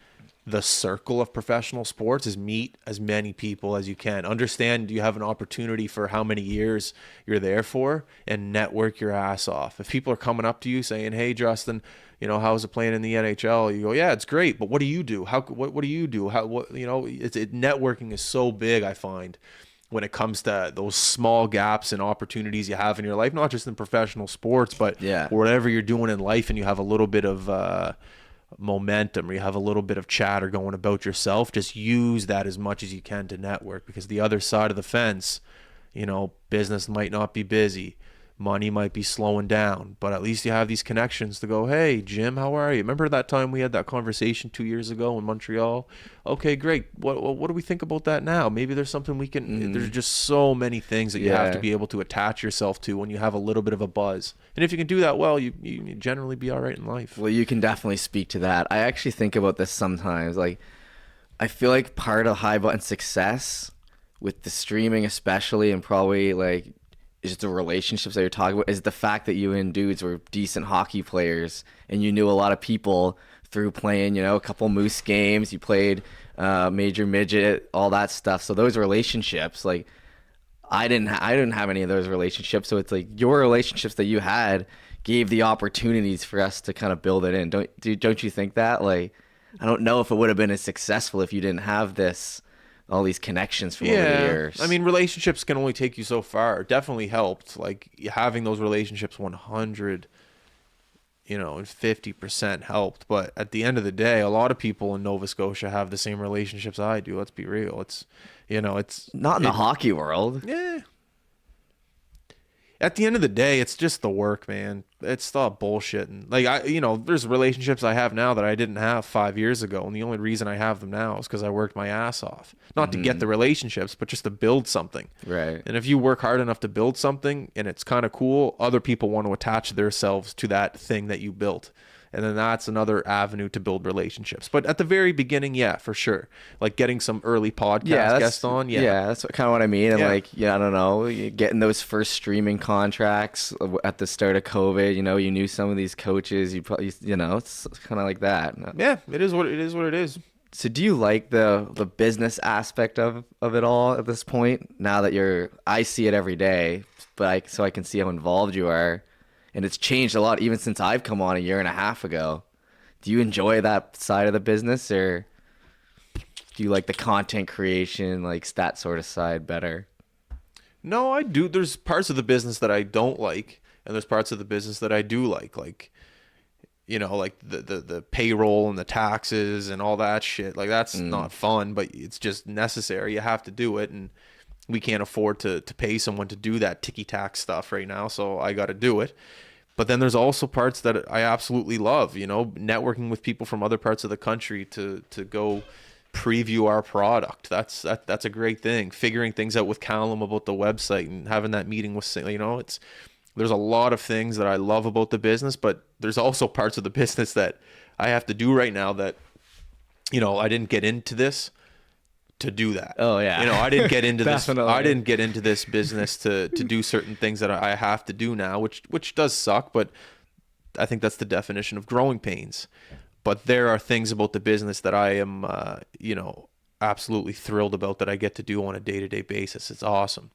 Speaker 2: the circle of professional sports is meet as many people as you can. Understand you have an opportunity for how many years you're there for and network your ass off. If people are coming up to you saying, hey, Justin, how's it playing in the NHL? You go, yeah, it's great, but what do you do? What do you do? Networking is so big, I find, when it comes to those small gaps and opportunities you have in your life, not just in professional sports, but whatever you're doing in life, and you have a little bit of momentum, or you have a little bit of chatter going about yourself, just use that as much as you can to network, because the other side of the fence, business might not be busy. Money might be slowing down, but at least you have these connections to go, hey, Jim, how are you? Remember that time we had that conversation 2 years ago in Montreal? Okay, great. What do we think about that now? Maybe there's something we can... There's just so many things that you have to be able to attach yourself to when you have a little bit of a buzz. And if you can do that well, you generally be all right in life.
Speaker 1: Well, you can definitely speak to that. I actually think about this sometimes. I feel like part of High Button success, with the streaming especially, and probably is the relationships that you're talking about, is the fact that you and dudes were decent hockey players and you knew a lot of people through playing, a couple Moose games. You played major midget, all that stuff. So those relationships, I didn't have any of those relationships. So it's your relationships that you had gave the opportunities for us to kind of build it in. Don't you think that? I don't know if it would have been as successful if you didn't have all these connections from over the years.
Speaker 2: I mean, relationships can only take you so far. It definitely helped. Having those relationships 100, and 50% helped. But at the end of the day, a lot of people in Nova Scotia have the same relationships I do. Let's be real. It's, it's
Speaker 1: not in the hockey world.
Speaker 2: Yeah. At the end of the day, it's just the work, man. It's the bullshit. And there's relationships I have now that I didn't have 5 years ago. And the only reason I have them now is because I worked my ass off. Not to get the relationships, but just to build something.
Speaker 1: Right.
Speaker 2: And if you work hard enough to build something and it's kind of cool, other people want to attach themselves to that thing that you built. And then that's another avenue to build relationships. But at the very beginning, yeah, for sure. Like getting some early podcast guests on.
Speaker 1: Yeah, that's kind of what I mean. And
Speaker 2: Yeah.
Speaker 1: like, yeah, I don't know, getting those first streaming contracts at the start of COVID. You know, you knew some of these coaches. You probably, you know, it's kind of like that.
Speaker 2: Yeah, it is what it is. What it is.
Speaker 1: So do you like the business aspect of it all at this point? Now that I see it every day, but I can see how involved you are, and it's changed a lot even since I've come on a year and a half ago. Do you enjoy that side of the business, or do you like the content creation, like that sort of side better?
Speaker 2: No, I do. There's parts of the business that I don't like, and there's parts of the business that I do like. Like, you know, like the payroll and the taxes and all that shit. Like, that's not fun, but it's just necessary. You have to do it, and we can't afford to pay someone to do that ticky-tack stuff right now, so I got to do it. But then there's also parts that I absolutely love, you know, networking with people from other parts of the country to go preview our product. That's a great thing. Figuring things out with Callum about the website and having that meeting with, you know, there's a lot of things that I love about the business, but there's also parts of the business that I have to do right now that, you know, I didn't get into this to do that.
Speaker 1: Oh yeah.
Speaker 2: You know, I didn't get into this.
Speaker 1: Definitely.
Speaker 2: I didn't get into this business to do certain things that I have to do now, which does suck, but I think that's the definition of growing pains. But there are things about the business that I am, you know, absolutely thrilled about that I get to do on a day-to-day basis. It's awesome.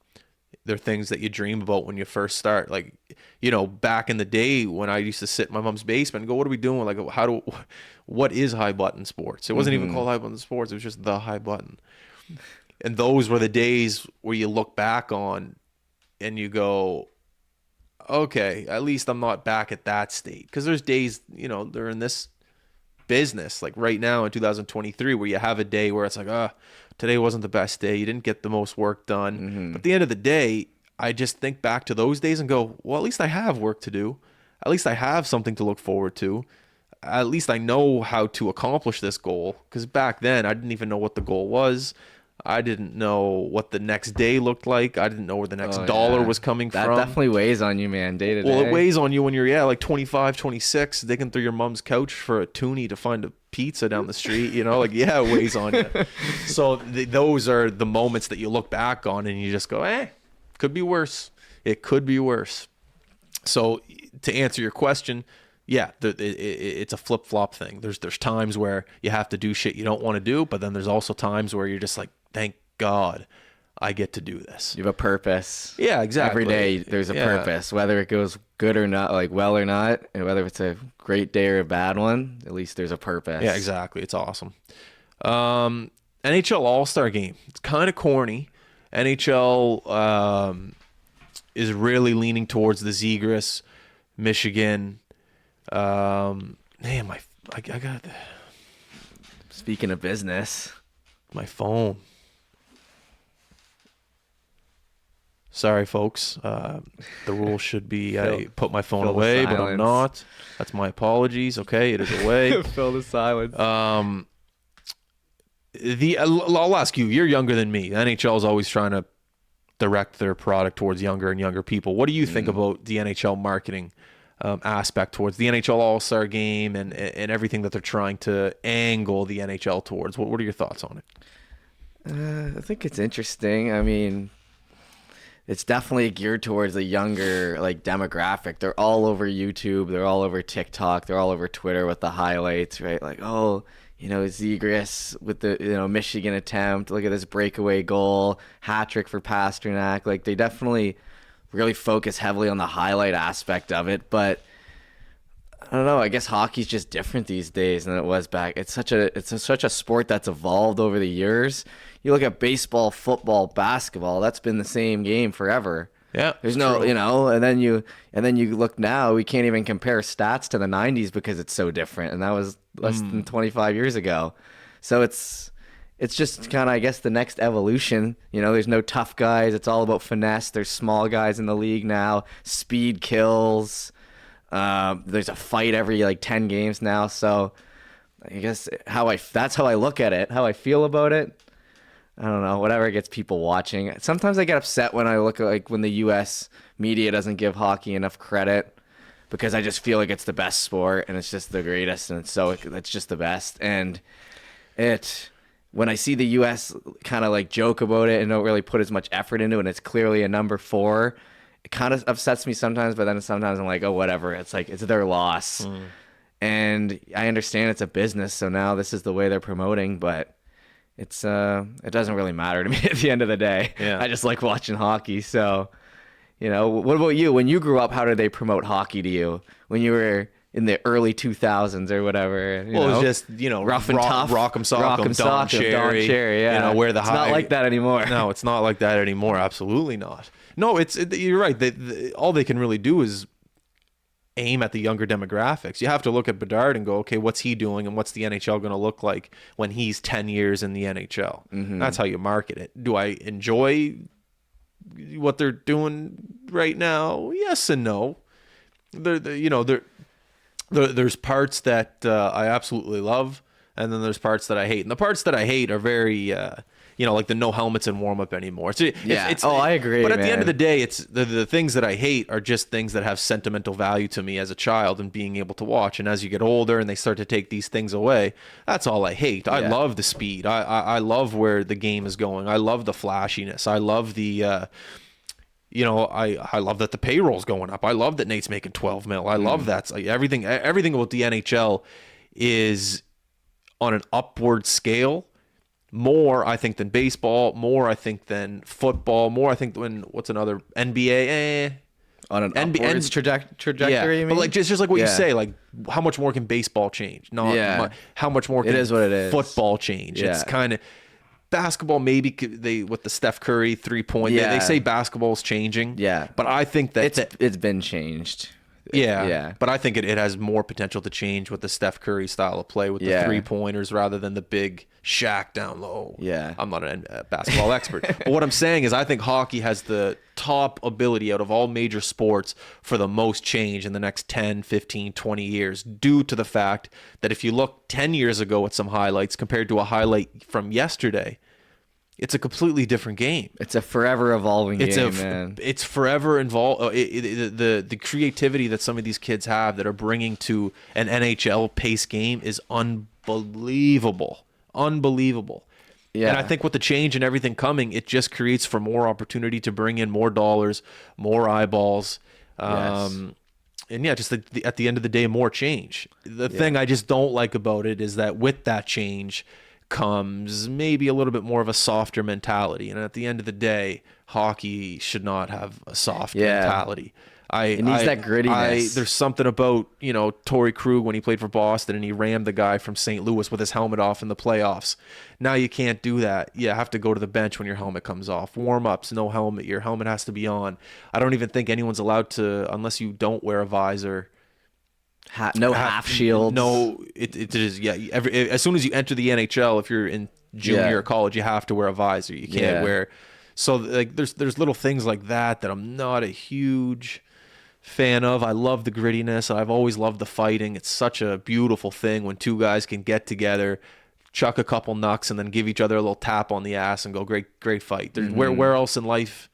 Speaker 2: They're things that you dream about when you first start. Like, you know, back in the day when I used to sit in my mom's basement and go, what are we doing? Like, what is High Button Sports? It wasn't even called High Button Sports. It was just the High Button. And those were the days where you look back on and you go, okay, at least I'm not back at that state. Because there's days, you know, they're in this business, like right now in 2023, where you have a day where it's like, today wasn't the best day. You didn't get the most work done. But at the end of the day, I just think back to those days and go, well, at least I have work to do. At least I have something to look forward to. At least I know how to accomplish this goal. Because back then, I didn't even know what the goal was. I didn't know what the next day looked like. I didn't know where the next dollar was coming from.
Speaker 1: That definitely weighs on you, man, day to day.
Speaker 2: Well, it weighs on you when you're, like 25, 26, digging through your mom's couch for a toonie to find a pizza down the street, you know? Like, yeah, it weighs on you. So those are the moments that you look back on and you just go, could be worse. It could be worse. So to answer your question, yeah, it's a flip-flop thing. There's times where you have to do shit you don't want to do, but then there's also times where you're just like, thank God I get to do this.
Speaker 1: You have a purpose.
Speaker 2: Yeah, exactly.
Speaker 1: Every day there's a purpose, whether it goes good or not, like well or not, and whether it's a great day or a bad one, at least there's a purpose.
Speaker 2: Yeah, exactly. It's awesome. NHL All-Star Game. It's kind of corny. NHL is really leaning towards the Zegras, Michigan. Man, I got
Speaker 1: Speaking of business,
Speaker 2: my phone. Sorry, folks. The rule should be I put my phone away, but I'm not. That's my apologies. Okay, it is away.
Speaker 1: Fill the silence.
Speaker 2: I'll ask you. You're younger than me. The NHL is always trying to direct their product towards younger and younger people. What do you think about the NHL marketing aspect towards the NHL All-Star Game and everything that they're trying to angle the NHL towards? What are your thoughts on it?
Speaker 1: I think it's interesting. I mean, it's definitely geared towards a younger like demographic. They're all over YouTube. They're all over TikTok. They're all over Twitter with the highlights, right? Like, oh, you know, Zegras with the, you know, Michigan attempt. Look at this breakaway goal, hat trick for Pasternak. Like, they definitely really focus heavily on the highlight aspect of it. But I don't know. I guess hockey's just different these days than it was back. It's such a sport that's evolved over the years. You look at baseball, football, basketball. That's been the same game forever.
Speaker 2: Yeah,
Speaker 1: there's no, true. You know, and then you look now. We can't even compare stats to the '90s because it's so different, and that was less than 25 years ago. So it's just kind of, I guess, the next evolution. You know, there's no tough guys. It's all about finesse. There's small guys in the league now. Speed kills. There's a fight every like 10 games now. So I guess that's how I look at it. How I feel about it, I don't know. Whatever gets people watching. Sometimes I get upset when I look at like when the U.S. media doesn't give hockey enough credit. because I just feel like it's the best sport and it's just the greatest, and it's just the best. And when I see the U.S. kind of like joke about it and don't really put as much effort into it, and it's clearly a number 4, it kind of upsets me sometimes. But then sometimes I'm like, oh, whatever. It's like it's their loss, and I understand it's a business, so now this is the way they're promoting, but. It doesn't really matter to me at the end of the day.
Speaker 2: Yeah.
Speaker 1: I just like watching hockey. So, what about you? When you grew up, how did they promote hockey to you? When you were in the early 2000s or whatever?
Speaker 2: Well, it was just,
Speaker 1: rough and tough.
Speaker 2: Rock'em Sock'em, Don Cherry.
Speaker 1: Yeah.
Speaker 2: Where the
Speaker 1: it's not like that anymore.
Speaker 2: No, it's not like that anymore. Absolutely not. No, you're right. All they can really do is aim at the younger demographics. You have to look at Bedard and go, okay, what's he doing and what's the NHL going to look like when he's 10 years in the NHL? That's how you market it. Do I enjoy what they're doing right now? Yes and no. There's parts that I absolutely love, and then there's parts that I hate. And the parts that I hate are very like the no helmets in warm up anymore.
Speaker 1: I agree.
Speaker 2: But at the end of the day, it's the things that I hate are just things that have sentimental value to me as a child and being able to watch. And as you get older and they start to take these things away, that's all I hate. I love the speed. I love where the game is going. I love the flashiness. I love the I love that the payroll's going up. I love that Nate's making 12 mil. I love that. It's like everything about the NHL is on an upward scale. More, I think, than baseball. More, I think, than football. More, I think, than what's another NBA?
Speaker 1: On an upwards trajectory,
Speaker 2: yeah.
Speaker 1: you mean?
Speaker 2: But like just like what you say, like how much more can baseball change? Not how much more can
Speaker 1: it is what it is.
Speaker 2: Football change?
Speaker 1: Yeah.
Speaker 2: It's kind of basketball. Maybe they with the Steph Curry 3-point.
Speaker 1: Yeah.
Speaker 2: They say basketball's changing.
Speaker 1: Yeah,
Speaker 2: but I think that
Speaker 1: it's been changed.
Speaker 2: Yeah. But I think it has more potential to change with the Steph Curry style of play with the 3-pointers rather than the big Shaq down low.
Speaker 1: Yeah.
Speaker 2: I'm not a basketball expert. But what I'm saying is I think hockey has the top ability out of all major sports for the most change in the next 10, 15, 20 years due to the fact that if you look 10 years ago at some highlights compared to a highlight from yesterday, it's a completely different game.
Speaker 1: It's a forever evolving game, man.
Speaker 2: It's forever involved. The creativity that some of these kids have that are bringing to an NHL pace game is unbelievable. Unbelievable. Yeah. And I think with the change and everything coming, it just creates for more opportunity to bring in more dollars, more eyeballs. And just at the end of the day, more change. The thing I just don't like about it is that with that change comes maybe a little bit more of a softer mentality, and at the end of the day, hockey should not have a soft mentality. It needs that grittiness. There's something about Torrey Krug when he played for Boston and he rammed the guy from St. Louis with his helmet off in the playoffs. Now you can't do that. You have to go to the bench when your helmet comes off. Warm-ups, no helmet. Your helmet has to be on. I don't even think anyone's allowed to, unless you don't wear a visor.
Speaker 1: Half shields.
Speaker 2: No, it is. Yeah, as soon as you enter the NHL, if you're in junior or college, you have to wear a visor. You can't wear. So like, there's little things like that I'm not a huge fan of. I love the grittiness. I've always loved the fighting. It's such a beautiful thing when two guys can get together, chuck a couple knucks, and then give each other a little tap on the ass and go, great fight. Where else in life?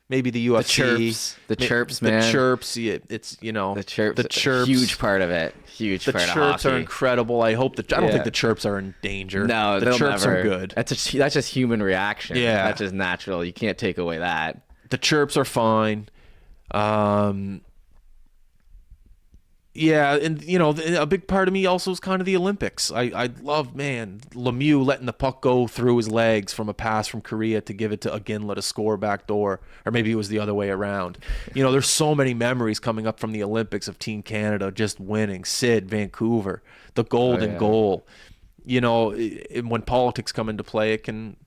Speaker 2: Maybe the UFC.
Speaker 1: The chirps, man.
Speaker 2: The chirps. It's
Speaker 1: the chirps. Huge part of it. Huge part of hockey.
Speaker 2: The chirps are incredible. I hope that. I don't think the chirps are in danger.
Speaker 1: No,
Speaker 2: the chirps are good.
Speaker 1: That's just human reaction.
Speaker 2: Yeah,
Speaker 1: that's just natural. You can't take away that.
Speaker 2: The chirps are fine. Yeah, and a big part of me also is kind of the Olympics. I love, Lemieux letting the puck go through his legs from a pass from Korea to give it to Iginla to score backdoor, or maybe it was the other way around. There's so many memories coming up from the Olympics of Team Canada just winning. Sid, Vancouver, the golden goal. When politics come into play, it can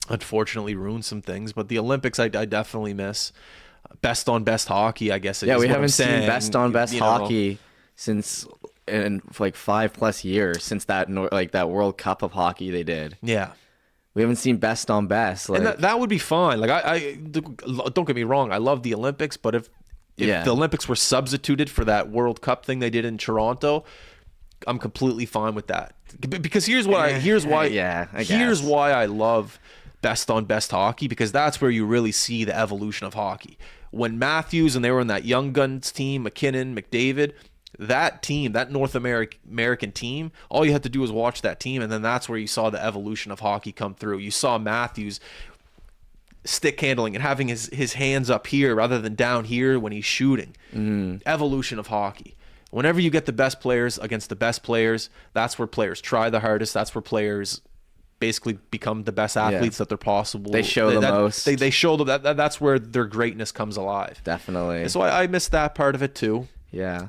Speaker 2: unfortunately ruin some things. But the Olympics, I definitely miss. Best on best hockey, I guess.
Speaker 1: We haven't seen best on best hockey since in like 5+ years since that World Cup of hockey they did.
Speaker 2: Yeah,
Speaker 1: we haven't seen best on best.
Speaker 2: And that would be fine. Like I don't get me wrong, I love the Olympics, but if the Olympics were substituted for that World Cup thing they did in Toronto, I'm completely fine with that. Because here's why I love best on best hockey, because that's where you really see the evolution of hockey. when Matthews and they were in that young guns team, McKinnon, McDavid, that team, that North American team, all you had to do was watch that team, and then that's where you saw the evolution of hockey come through. You saw Matthews stick handling and having his hands up here rather than down here when he's shooting. Evolution of hockey. Whenever you get the best players against the best players, that's where players try the hardest. That's where players basically become the best athletes that they're possible.
Speaker 1: They show the most.
Speaker 2: They show them that's where their greatness comes alive.
Speaker 1: Definitely.
Speaker 2: And so I missed that part of it too.
Speaker 1: Yeah.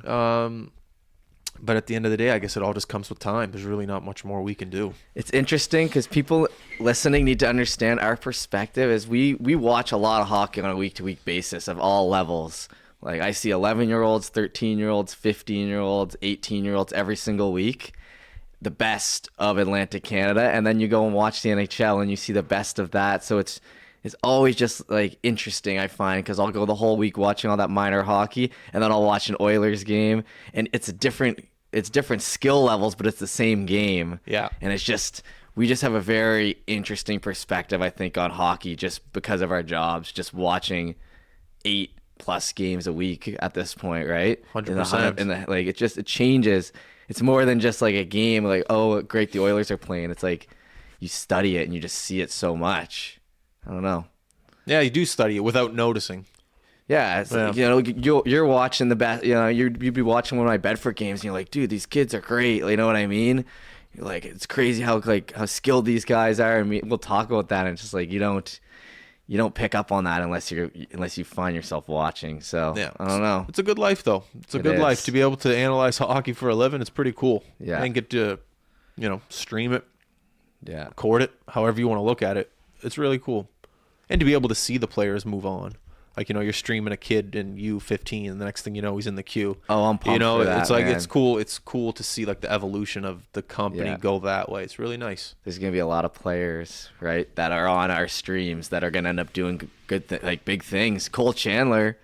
Speaker 2: But at the end of the day, I guess it all just comes with time. There's really not much more we can do.
Speaker 1: It's interesting because people listening need to understand our perspective is we watch a lot of hockey on a week-to-week basis of all levels. Like I see 11-year-olds, 13-year-olds, 15-year-olds, 18-year-olds every single week, the best of Atlantic Canada, and then you go and watch the NHL and you see the best of that. So it's always just like interesting, I find, because I'll go the whole week watching all that minor hockey, and then I'll watch an Oilers game, and it's different skill levels, but it's the same game.
Speaker 2: Yeah.
Speaker 1: And we just have a very interesting perspective, I think, on hockey just because of our jobs, just watching 8+ games a week at this point, right?
Speaker 2: 100%.
Speaker 1: Like it changes. It's more than just like a game, like, oh, great, the Oilers are playing. It's like you study it and you just see it so much. I don't know.
Speaker 2: Yeah, you do study it without noticing.
Speaker 1: Yeah, it's like, you're watching the best. You'd be watching one of my Bedford games, and you're like, dude, these kids are great. You know what I mean? You're like, it's crazy how skilled these guys are, and we'll talk about that. And it's just like you don't pick up on that unless you find yourself watching. So yeah, I don't know.
Speaker 2: It's a good life though. It's a good life to be able to analyze hockey for a living. It's pretty cool.
Speaker 1: Yeah,
Speaker 2: and get to stream it, record it, however you want to look at it. It's really cool. And to be able to see the players move on. Like, you're streaming a kid in U15 and the next thing you know, he's in the queue.
Speaker 1: Oh, I'm pumped for that,
Speaker 2: it's like,
Speaker 1: man.
Speaker 2: it's cool. It's cool to see like the evolution of the company go that way. It's really nice.
Speaker 1: There's going to be a lot of players, right, that are on our streams that are going to end up doing big things. Cole Chandler,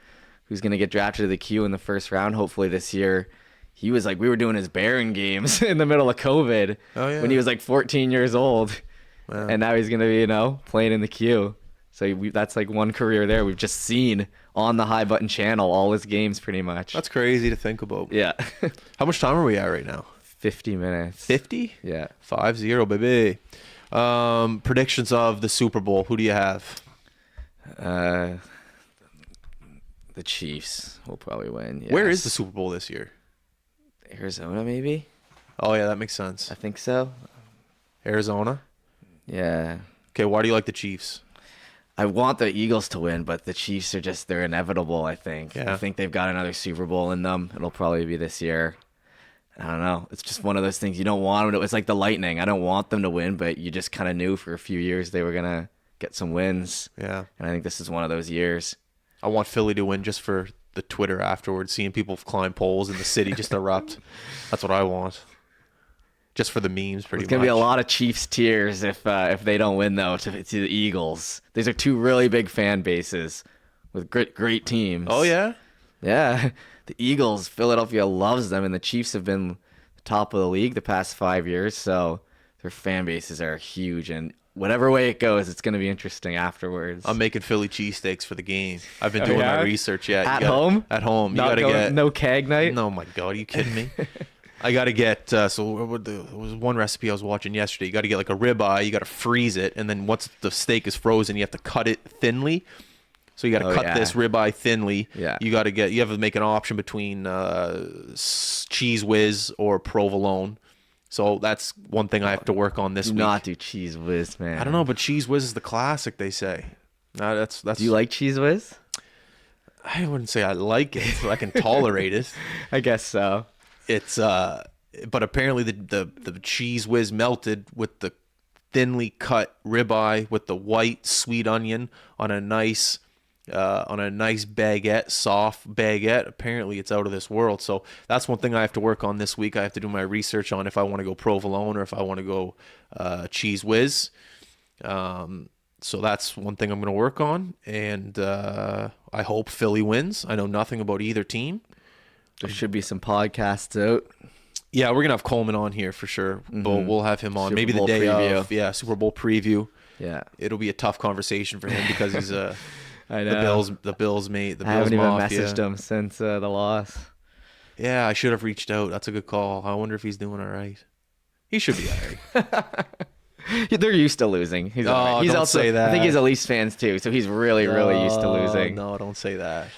Speaker 1: who's going to get drafted to the queue in the first round, hopefully this year. He was like, we were doing his Baron games in the middle of COVID when he was like 14 years old. Wow. And now he's going to be, playing in the queue. So that's like one career there. We've just seen on the High Button channel all his games pretty much.
Speaker 2: That's crazy to think about.
Speaker 1: Yeah.
Speaker 2: How much time are we at right now?
Speaker 1: 50 minutes.
Speaker 2: 50?
Speaker 1: Yeah.
Speaker 2: 5-0, baby. Predictions of the Super Bowl. Who do you have?
Speaker 1: The Chiefs will probably win. Yes.
Speaker 2: Where is the Super Bowl this year?
Speaker 1: Arizona, maybe?
Speaker 2: Oh, yeah, that makes sense.
Speaker 1: I think so.
Speaker 2: Arizona?
Speaker 1: Yeah.
Speaker 2: Okay, why do you like the Chiefs?
Speaker 1: I want the Eagles to win, but the Chiefs they're inevitable, I think. Yeah. I think they've got another Super Bowl in them. It'll probably be this year. I don't know. It's just one of those things you don't want them to. It's like the Lightning. I don't want them to win, but you just kind of knew for a few years they were going to get some wins.
Speaker 2: Yeah.
Speaker 1: And I think this is one of those years.
Speaker 2: I want Philly to win just for the Twitter afterwards, seeing people climb poles in the city just erupt. That's what I want. Just for the memes, pretty much.
Speaker 1: It's going to be a lot of Chiefs tears if they don't win, though, to the Eagles. These are two really big fan bases with great teams.
Speaker 2: Oh, yeah?
Speaker 1: Yeah. The Eagles, Philadelphia loves them, and the Chiefs have been the top of the league the past 5 years, so their fan bases are huge. And whatever way it goes, it's going to be interesting afterwards.
Speaker 2: I'm making Philly cheesesteaks for the game. I've been doing my research. Yeah,
Speaker 1: At home?
Speaker 2: At home. You
Speaker 1: Not
Speaker 2: gotta get
Speaker 1: no keg night?
Speaker 2: No, my God, are you kidding me? I got to get, there was one recipe I was watching yesterday. You got to get like a ribeye, you got to freeze it, and then once the steak is frozen, you have to cut it thinly. So you got to cut this ribeye thinly.
Speaker 1: Yeah.
Speaker 2: You have to make an option between Cheese Whiz or provolone. So that's one thing I have to work on this week.
Speaker 1: Do not do Cheese Whiz, man.
Speaker 2: I don't know, but Cheese Whiz is the classic, they say. That's.
Speaker 1: Do you like Cheese Whiz?
Speaker 2: I wouldn't say I like it. I can tolerate it.
Speaker 1: I guess so.
Speaker 2: It's but apparently the Cheese Whiz melted with the thinly cut ribeye with the white sweet onion on a nice baguette, soft baguette. Apparently it's out of this world. So that's one thing I have to work on this week. I have to do my research on if I want to go provolone or if I want to go Cheese Whiz. So that's one thing I'm going to work on, and I hope Philly wins. I know nothing about either team.
Speaker 1: There should be some podcasts out.
Speaker 2: Yeah, we're going to have Coleman on here for sure. Mm-hmm. But we'll have him on maybe the day
Speaker 1: preview.
Speaker 2: of. Yeah, Super Bowl preview.
Speaker 1: Yeah.
Speaker 2: It'll be a tough conversation for him because he's
Speaker 1: I know.
Speaker 2: The Bills mate, the
Speaker 1: I
Speaker 2: Bills
Speaker 1: haven't even
Speaker 2: Mafia.
Speaker 1: messaged him since the loss.
Speaker 2: Yeah, I should have reached out. That's a good call. I wonder if he's doing all right. He should be all right.
Speaker 1: They're used to losing. He's all right. He's
Speaker 2: don't
Speaker 1: also,
Speaker 2: say that.
Speaker 1: I think he's a Leafs fans too, so he's really, really used to losing.
Speaker 2: No, don't say that.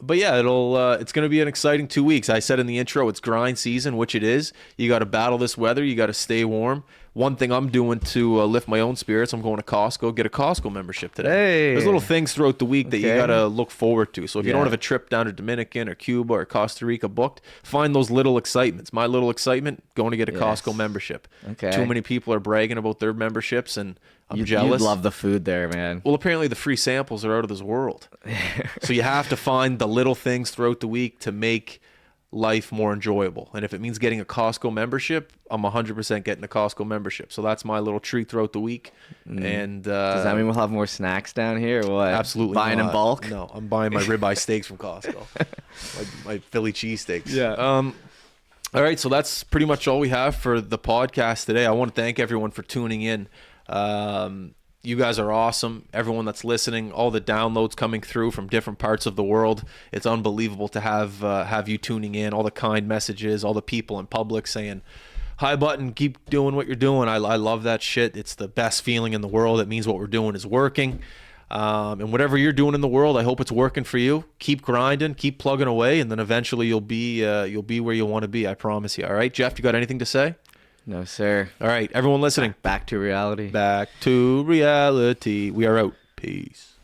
Speaker 2: But yeah, it's going to be an exciting 2 weeks. I said in the intro, it's grind season, which it is. You got to battle this weather. You got to stay warm. One thing I'm doing to lift my own spirits, I'm going to Costco, get a Costco membership today.
Speaker 1: Hey.
Speaker 2: There's little things throughout the week that you got to look forward to. So if you don't
Speaker 1: Yeah.
Speaker 2: have a trip down to Dominican or Cuba or Costa Rica booked, find those little excitements. My little excitement, going to get a Costco membership.
Speaker 1: Okay.
Speaker 2: Too many people are bragging about their memberships, and I'm jealous.
Speaker 1: You'd love the food there, man.
Speaker 2: Well, apparently the free samples are out of this world. So you have to find the little things throughout the week to make life more enjoyable. And if it means getting a Costco membership, I'm 100% getting a Costco membership. So that's my little treat throughout the week. And
Speaker 1: Does that mean we'll have more snacks down here or what?
Speaker 2: absolutely
Speaker 1: Buying
Speaker 2: not.
Speaker 1: in bulk?
Speaker 2: No, I'm buying my ribeye steaks from Costco. my Philly cheesesteaks.
Speaker 1: Yeah.
Speaker 2: All right, so that's pretty much all we have for the podcast today. I want to thank everyone for tuning in. You guys are awesome. Everyone that's listening, all the downloads coming through from different parts of the world. It's unbelievable to have you tuning in, all the kind messages, all the people in public saying, "Hi button, keep doing what you're doing." I love that shit. It's the best feeling in the world. It means what we're doing is working. And whatever you're doing in the world, I hope it's working for you. Keep grinding, keep plugging away, and then eventually you'll be where you want to be. I promise you. All right, Jeff, you got anything to say?
Speaker 1: No, sir.
Speaker 2: All right, everyone listening.
Speaker 1: Back to reality.
Speaker 2: Back to reality. We are out. Peace.